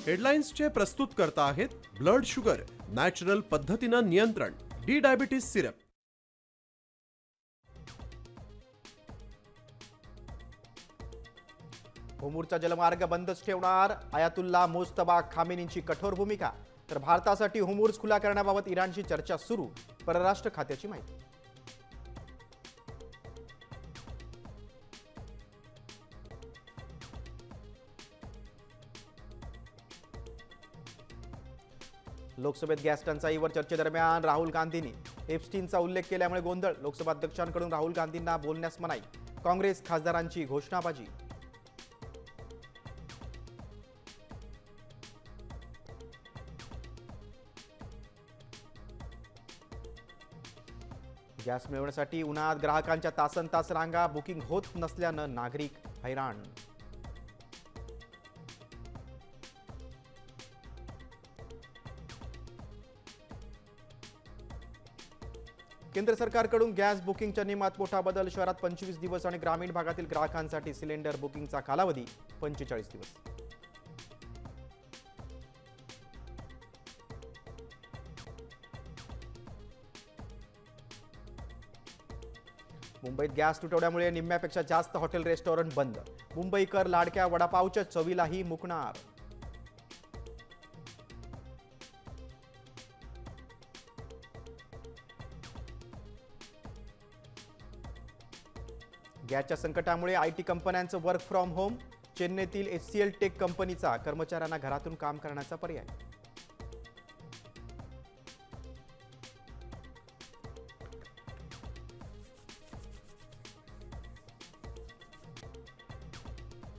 हेडलाईन्सचे प्रस्तुत करता आहेत ब्लड शुगर नॅचरल पद्धतीनं नियंत्रण डी डायबिटीस सिरप. होर्मुझचा जलमार्ग बंदच ठेवणार, आयातुल्ला मुज्तबा खामेनींची कठोर भूमिका. तर भारतासाठी होर्मुझ खुला करण्याबाबत इराणशी चर्चा सुरू, परराष्ट्र खात्याची माहिती. लोकसभेत गॅस टंचाईवर चर्चेदरम्यान राहुल गांधींनी एप्स्टीनचा उल्लेख केल्यामुळे गोंधळ. लोकसभा अध्यक्षांकडून राहुल गांधींना बोलण्यास मनाई. काँग्रेस खासदारांची घोषणाबाजी. गॅस मिळवण्यासाठी उन्हात ग्राहकांच्या तासनतास रांगा, बुकिंग होत नसल्यानं नागरिक हैराण. केंद्र सरकारकडून गॅस बुकिंगच्या नियमात मोठा बदल. शहरात 25 दिवस आणि ग्रामीण भागातील ग्राहकांसाठी सिलेंडर बुकिंगचा कालावधी 45 दिवस. मुंबईत गॅस तुटवड्यामुळे निम्म्यापेक्षा जास्त हॉटेल रेस्टॉरंट बंद. मुंबईकर लाडक्या वडापावच्या चवीलाही मुकणार. गॅसच्या संकटामुळे आयटी कंपन्यांचं वर्क फ्रॉम होम. चेन्नईतील HCL टेक कंपनीचा कर्मचाऱ्यांना घरातून काम करण्याचा पर्याय.